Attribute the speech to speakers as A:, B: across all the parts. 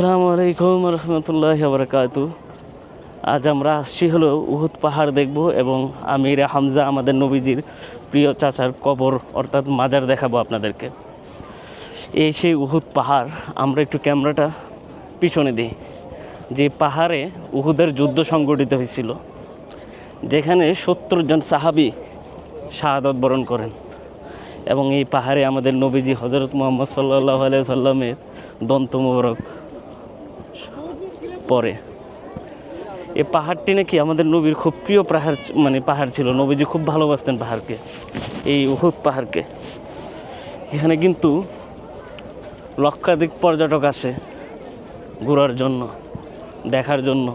A: আসসালামু আলাইকুম রহমতুল্লাহি ওয়া বারাকাতুহু। আজ আমরা আসছি হলো উহুদ পাহাড় দেখব এবং আমির হামজা আমাদের নবীজির প্রিয় চাচার কবর অর্থাৎ মাজার দেখাবো আপনাদেরকে। এই সেই উহুদ পাহাড়। আমরা একটু ক্যামেরাটা পিছনে দিই। যে পাহাড়ে উহুদের যুদ্ধ সংগঠিত হয়েছিল, যেখানে 70 জন সাহাবী শাহাদাত বরণ করেন এবং এই পাহাড়ে আমাদের নবীজি হযরত মুহাম্মদ সাল্লাল্লাহু আলাইহি সাল্লামের দন্ত মোবারক পরে। এই পাহাড়টি নাকি আমাদের নবীর খুব প্রিয় পাহাড় ছিল। নবীজি খুব ভালোবাসতেন পাহাড়কে, এই উহুদ পাহাড়কে। এখানে কিন্তু লক্ষাধিক পর্যটক আসে ঘোরার জন্য, দেখার জন্য।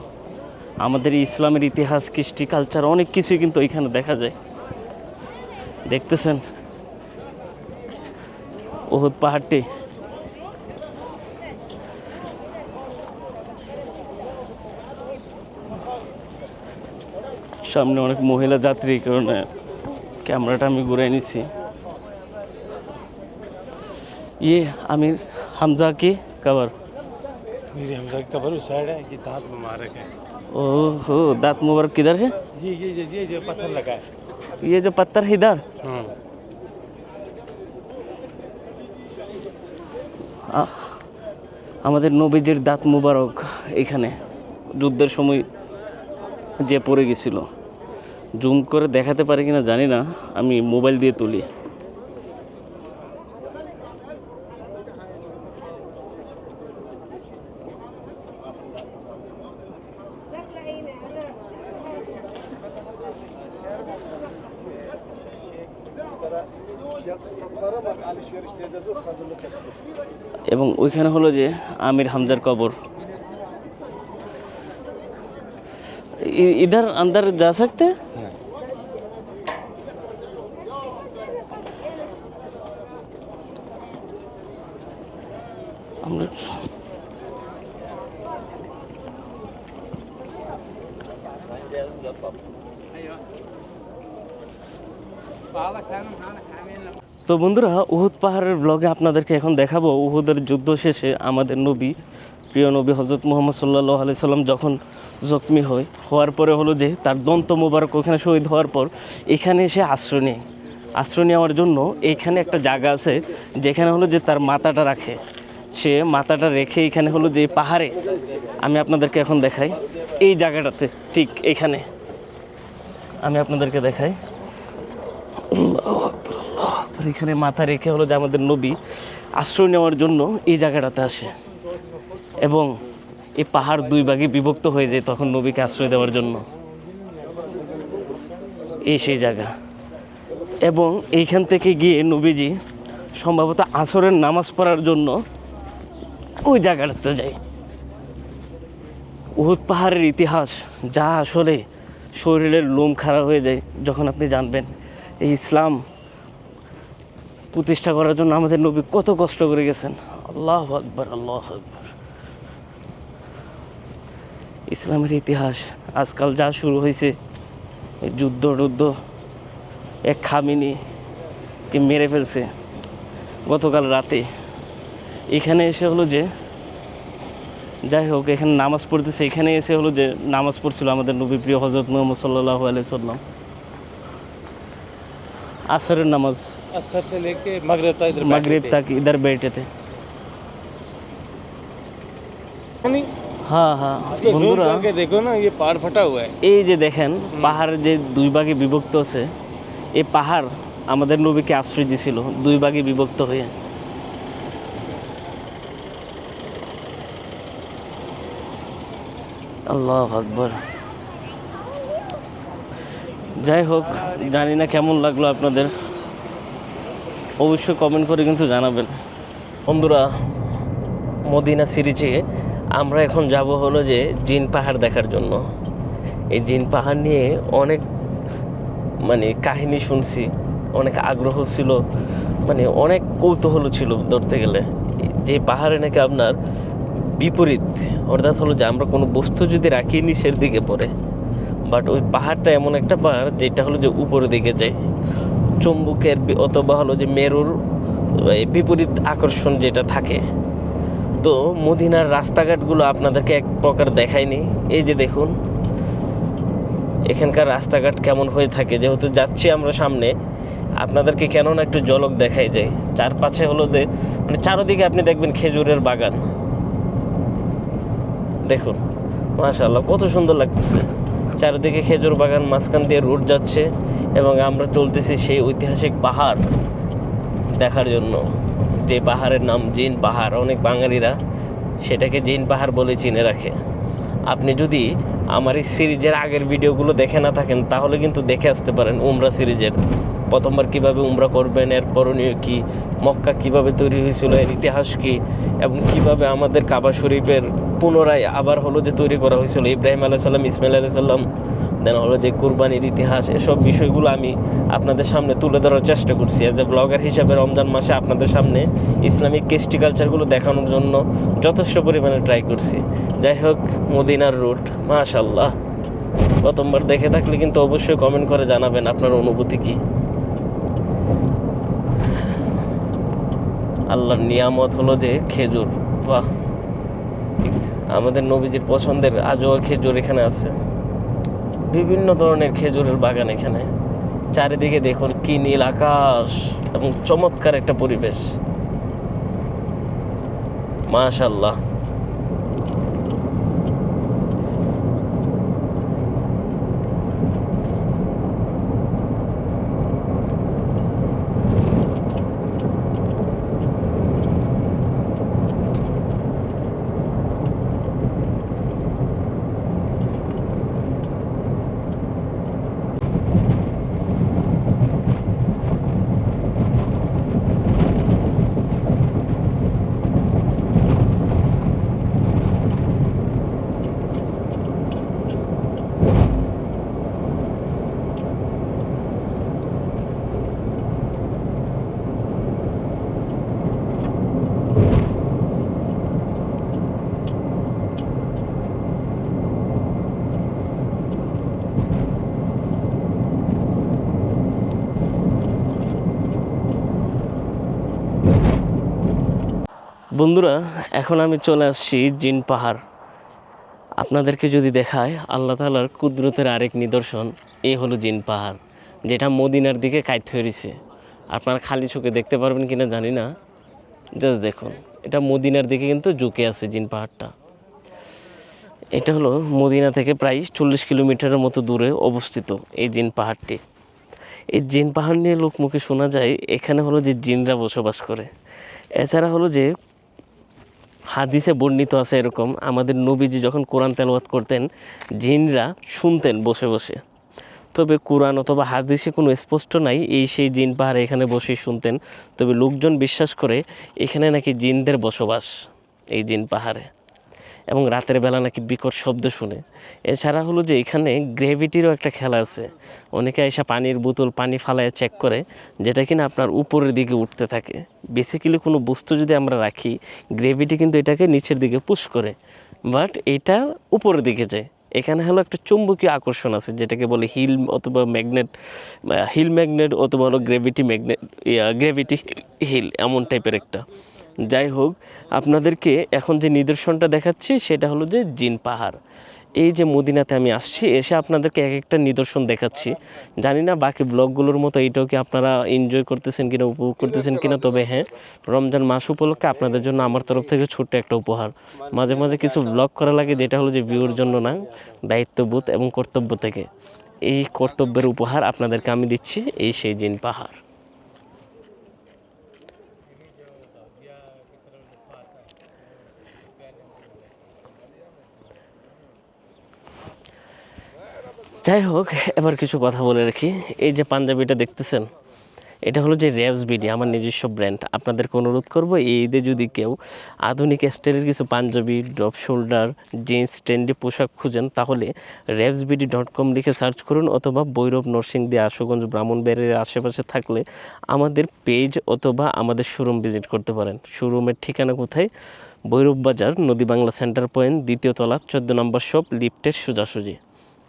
A: আমাদের ইসলামের ইতিহাস, কৃষ্টি, কালচার অনেক কিছুই কিন্তু এখানে দেখা যায়। দেখতেছেন উহুদ পাহাড়টি। সামনে অনেক মহিলা যাত্রী, কারণে ক্যামেরাটা আমি ঘুরে নিছি। ये आमिर हमजा की कबर।
B: मेरी हमजा की कबर उस साइड है, ये दांत मुबारक है।
A: ओहो, दांत मुबारक किधर है?
B: ये जो पत्थर लगा है,
A: ये जो पत्थर है इधर। আমাদের নবীজির দাঁত মুবারক এখানে যুদ্ধের সময় যে পড়ে গেছিল। জুম করে দেখাতে পারি কিনা জানি না, আমি মোবাইল দিয়ে তুলি। এবং ওইখানে হলো যে আমির হামজার কবর। इधर अंदर जा सकते हैं? আমরা তো বন্ধুরা, উহুদ পাহাড়ের ব্লগে আপনাদেরকে এখন দেখাবো উহুদের যুদ্ধ শেষে আমাদের নবী, প্রিয় নবী হযরত মুহাম্মদ সাল্লাল্লাহু আলাইহি সাল্লাম যখন জখমি হওয়ার পরে হলো যে তার দন্ত মোবারক ওখানে শহীদ হওয়ার পর এখানে এসে আশ্রয় নেয়। আশ্রয় নেওয়ার জন্য এইখানে একটা জায়গা আছে যেখানে হলো যে তার মাথাটা রাখে। সে মাথাটা রেখে এখানে হলো যে পাহাড়ে, আমি আপনাদেরকে এখন দেখাই এই জায়গাটাতে, ঠিক এখানে আমি আপনাদেরকে দেখাই। এখানে মাথা রেখে হলো যে আমাদের নবী আশ্রয় নেওয়ার জন্য এই জায়গাটাতে আসে এবং এই পাহাড় দুই ভাগে বিভক্ত হয়ে যায় তখন নবীকে আশ্রয় দেওয়ার জন্য। এই সেই জায়গা। এবং এইখান থেকে গিয়ে নবীজি সম্ভবত আসরের নামাজ পড়ার জন্য ওই জায়গাটাতে যায়। উহুদ পাহাড়ের ইতিহাস যা আসলে শরীরের লোম খাড়া হয়ে যায় যখন আপনি জানবেন এই ইসলাম প্রতিষ্ঠা করার জন্য আমাদের নবী কত কষ্ট করে গেছেন। আল্লাহু আকবার, আল্লাহু আকবার। ইসলামের ইতিহাস আজকাল যা শুরু হয়েছে, এই যুদ্ধ এক খামিনিকে মেরে ফেলছে গতকাল রাতে। এখানে এসে হলো যে, যাই হোক, এখানে নামাজ পড়তেছে। এখানে এসে হলো যে নামাজ পড়ছিল আমাদের নবী প্রিয় হযরত মুহাম্মদ সাল্লাল্লাহু আলাইহি সাল্লাম। আসরের নামাজ,
B: असर से लेके
A: मगरिब तक इधर बैठे थे। হ্যাঁ, বন্ধুরা
B: देखो ना, ये पहाड़ फटा हुआ है।
A: এই যে দেখেন পাহাড় যে দুই ভাগে বিভক্ত আছে, এই পাহাড় আমাদের নবীকে আশ্রয় দিয়েছিল দুই ভাগে বিভক্ত হয়ে। আল্লাহু আকবার। যাই হোক, জানি না কেমন লাগলো আপনাদের, অবশ্যই কমেন্ট করে কিন্তু জানাবেন। বন্ধুরা, মদিনা সিরিজে আমরা এখন যাব হলো যে জিন পাহাড় দেখার জন্য। এই জিন পাহাড় নিয়ে অনেক কাহিনী শুনছি, অনেক আগ্রহ ছিল, অনেক কৌতূহল ছিল ধরতে গেলে। যে পাহাড়ে নাকি আপনার বিপরীত, অর্থাৎ হলো যে আমরা কোনো বস্তু যদি রাখি নিচের দিকে পড়ে, বাট ওই পাহাড়টা এমন একটা পাহাড় যেটা হলো যে উপরের দিকে যায়। চুম্বকের অথবা হলো যে মেরুর বিপরীত আকর্ষণ যেটা থাকে, তো মদিনার রাস্তাঘাটগুলো আপনাদেরকে এক প্রকার দেখায়নি। এই যে দেখুন এখানকার রাস্তাঘাট কেমন হয়ে থাকে, যেহেতু যাচ্ছি আমরা সামনে, আপনাদেরকে কেননা একটু ঝলক দেখাই যায়। চারপাশে হলো মানে চারদিকে আপনি দেখবেন খেজুরের বাগান। দেখুন মাশাআল্লাহ কত সুন্দর লাগতেছে, চারিদিকে খেজুর বাগান, মাঝখান দিয়ে রোড যাচ্ছে এবং আমরা চলতেছি সেই ঐতিহাসিক পাহাড় দেখার জন্য, যে পাহাড়ের নাম জিন পাহাড়। অনেক বাঙালিরা সেটাকে জিন পাহাড় বলে চিনে রাখে। আপনি যদি আমার এই সিরিজের আগের ভিডিওগুলো দেখে না থাকেন তাহলে কিন্তু দেখে আসতে পারেন। উমরা সিরিজের প্রথমবার কিভাবে উমরা করবেন, এর করণীয় কি, মক্কা কিভাবে তৈরি হয়েছিল, এর ইতিহাস কি, এবং কিভাবে আমাদের কাবা শরীফের পুনরায় আবার হলো যে তৈরি করা হয়েছিল, ইব্রাহিম আলাইহিস সালাম, ইসমাইল আলাইহিস সালাম, দেন হলো যে কুরবানির ইতিহাস, এসব বিষয়গুলো আমি আপনাদের সামনে তুলে ধরার চেষ্টা করছি অ্যাজ এ ব্লগার হিসাবে। রমজান মাসে আপনাদের সামনে ইসলামিক কৃষ্টি কালচারগুলো দেখানোর জন্য যথেষ্ট পরিমাণে ট্রাই করছি। যাই হোক, মদিনার রুট মাশাআল্লাহ, প্রথমবার দেখে থাকলে কিন্তু অবশ্যই কমেন্ট করে জানাবেন আপনার অনুভূতি কি। আল্লাহর নিয়ামত হলো যে খেজুর, বাহ, আমাদের নবীজির পছন্দের আজোয়া খেজুর এখানে আছে, বিভিন্ন ধরনের খেজুরের বাগান এখানে। চারিদিকে দেখুন কি নীল আকাশ এবং চমৎকার একটা পরিবেশ, মাশাআল্লাহ। বন্ধুরা, এখন আমি চলে আসছি জিন পাহাড়। আপনাদেরকে যদি দেখায় আল্লাহ তাআলার কুদরতের আরেক নিদর্শন, এই হলো জিন পাহাড়, যেটা মদিনার দিকে কাইত হয়েছে। আপনারা খালি চোখে দেখতে পারবেন কিনা জানি না, জাস্ট দেখুন, এটা মদিনার দিকে কিন্তু ঝুঁকে আছে জিন পাহাড়টা। এটা হলো মদিনা থেকে প্রায় 40 কিলোমিটারের মতো দূরে অবস্থিত এই জিন পাহাড়টি। এই জিন পাহাড় নিয়ে লোকমুখে শোনা যায় এখানে হলো যে জিনরা বসবাস করে। এছাড়া হলো যে হাদিসে বর্ণিত আছে এরকম, আমাদের নবীজি যখন কোরআন তেলাওয়াত করতেন জিনরা শুনতেন বসে বসে। তবে কোরআন অথবা হাদিসে কোনো স্পষ্ট নাই এই সেই জিন পাহাড়ে এখানে বসেই শুনতেন। তবে লোকজন বিশ্বাস করে এখানে নাকি জিনদের বসবাস এই জিন পাহাড়ে, এবং রাতের বেলা নাকি বিকট শব্দ শুনে। এছাড়া হলো যে এখানে গ্র্যাভিটিরও একটা খেলা আছে। অনেকে এসে পানির বোতল পানি ফালায় চেক করে, যেটা কিনা আপনার উপরের দিকে উঠতে থাকে। বেসিক্যালি কোনো বস্তু যদি আমরা রাখি, গ্র্যাভিটি কিন্তু এটাকে নিচের দিকে পুশ করে, বাট এটা উপরের দিকে যায়। এখানে হলো একটা চুম্বকীয় আকর্ষণ আছে, যেটাকে বলে হিল অথবা ম্যাগনেট, হিল ম্যাগনেট অথবা হলো গ্র্যাভিটি ম্যাগনেট, গ্র্যাভিটি হিল, এমন টাইপের একটা। যাই হোক, আপনাদেরকে এখন যে নিদর্শনটা দেখাচ্ছি সেটা হলো যে জিন পাহাড়। এই যে মদিনাতে আমি আসছি, এসে আপনাদেরকে এক একটা নিদর্শন দেখাচ্ছি। জানি না বাকি ব্লগগুলোর মতো এইটাও কি আপনারা এনজয় করতেছেন কিনা, উপভোগ করতেছেন কিনা। তবে হ্যাঁ, রমজান মাস উপলক্ষে আপনাদের জন্য আমার তরফ থেকে ছোট্ট একটা উপহার। মাঝে মাঝে কিছু ব্লগ করা লাগে, যেটা হলো যে ভিউর জন্য না, দায়িত্ববোধ এবং কর্তব্য থেকে। এই কর্তব্যের উপহার আপনাদেরকে আমি দিচ্ছি এই সেই জিন পাহাড়। যাই হোক, এবার কিছু কথা বলে রাখি। এই যে পাঞ্জাবিটা দেখতেছেন, এটা হলো যে রেভস বিডি, আমার নিজস্ব ব্র্যান্ড। আপনাদেরকে অনুরোধ করব, এই ঈদে যদি কেউ আধুনিক স্টাইলের কিছু panjabi, drop shoulder, jeans, trendy পোশাক খুঁজেন তাহলে revsbd.com লিখে সার্চ করুন, অথবা ভৈরব, নরসিংদী, আশুগঞ্জ, ব্রাহ্মণবাড়িয়ার আশেপাশে থাকলে আমাদের পেজ অথবা আমাদের শোরুম ভিজিট করতে পারেন। শোরুমের ঠিকানা কোথায়? ভৈরব বাজার, নদী বাংলা সেন্টার পয়েন্ট, 2য় তলা, 14 নম্বর শপ, লিফটের সোজাসুজি।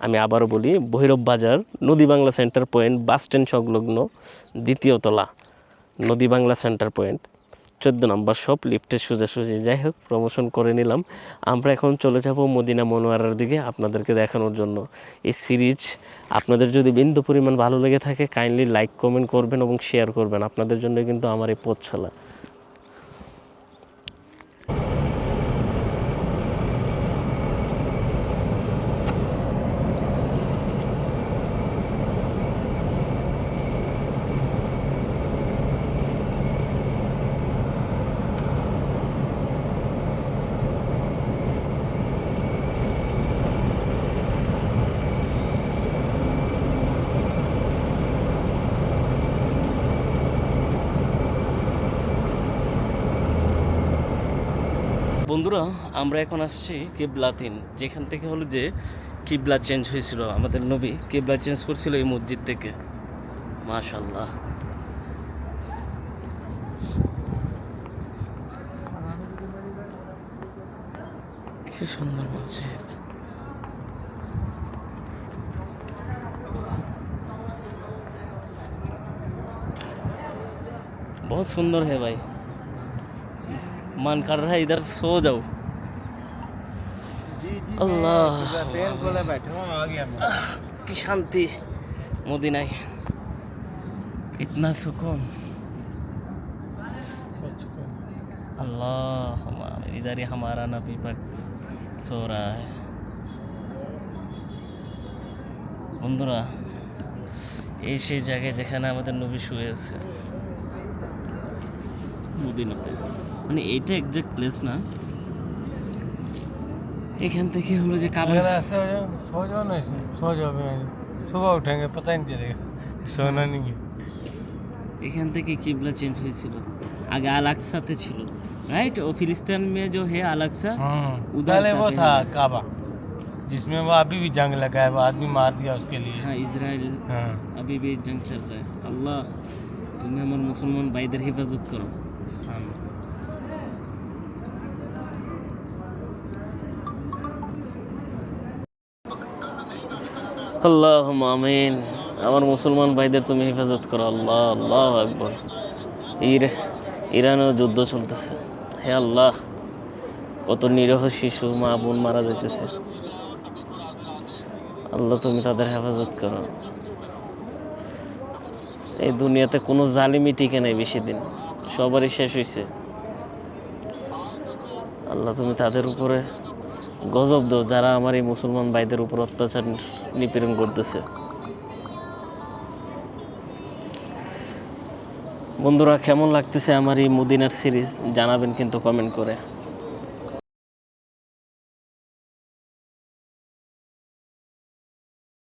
A: আমি আবারও বলি, ভৈরব বাজার, নদী Bangla centre point, bus stand সংলগ্ন, 2য় তলা, নদী বাংলা সেন্টার পয়েন্ট,
C: নম্বর শপ, লিফটের সোজাসুজি। যাই হোক, প্রমোশন করে নিলাম। আমরা এখন চলে যাব মদিনা মনোয়ারার দিকে আপনাদেরকে দেখানোর জন্য। এই সিরিজ আপনাদের যদি বিন্দু পরিমাণ ভালো লেগে থাকে, কাইন্ডলি লাইক কমেন্ট করবেন এবং শেয়ার করবেন। আপনাদের জন্য কিন্তু আমার এই পথ চলা।
A: বন্ধুরা, আমরা এখন আসছি কিবলাতিন, যেখান থেকে হলো যে কিবলা চেঞ্জ হয়েছিল। আমাদের নবী কিবলা চেঞ্জ করছিল এই মসজিদ থেকে। মাশাআল্লাহ, কি সুন্দর মসজিদ। बहुत सुंदर है भाई, मन कर रहा है इधर सो जाओ। अल्लाह,
B: ट्रेन को ले बैठा हूँ, आ गया मैं।
A: की शांति मदीनाय, इतना सुकून। अल्लाह, इधर ही हमारा नबी पर सो रहा है। বন্ধুরা, এই সেই জায়গায় যেখানে আমাদের নবী শুয়ে আছে মদিনাতে। মানে এইটা এক্সাক্ট প্লেস না, এখান থেকে আমরা যে কাবা,
B: अगर ऐसे हो जाओ, सो जाओ ना, सो जाओ। सुबह उठेंगे पता ही नहीं चलेगा, सोना नहीं है।
A: এখান থেকে কিবলা চেঞ্জ হয়েছিল। আগে আল আকসাতে ছিল, राइट? और फिलिस्तीन में जो है अल अक्सा, उधर
B: पहले वो
A: था
B: था काबा, जिसमें वो अभी भी जंग लगा है, वो आदमी मार दिया उसके लिए।
A: हाँ, इजराइल
B: हाँ।
A: अभी भी जंग चल रहा है। अल्लाह, তুমি আমার মুসলমান ভাইদের হেফাজত করো। আল্লাহুম্মা আমিন। আমার মুসলমান ভাইদের তুমি হেফাজত করো আল্লাহ। আল্লাহু আকবার। ইরানেও যুদ্ধ চলতেছে। হে আল্লাহ, কত নিরীহ শিশু মা বোন মারা যাইতেছে। আল্লাহ, তুমি তাদের হেফাজত করো। এই দুনিয়াতে কোনো জালিমই টিকে নাই বেশি দিন, সবারই শেষ হয়েছে। আল্লাহ, তুমি তাদের উপরে গজব দাও যারা আমার এই মুসলমান ভাইদের উপর অত্যাচার নিপীড়ন করতেছে। বন্ধুরা, কেমন লাগতেছে আমার এই মদিনার সিরিজ জানাবেন কিন্তু কমেন্ট করে।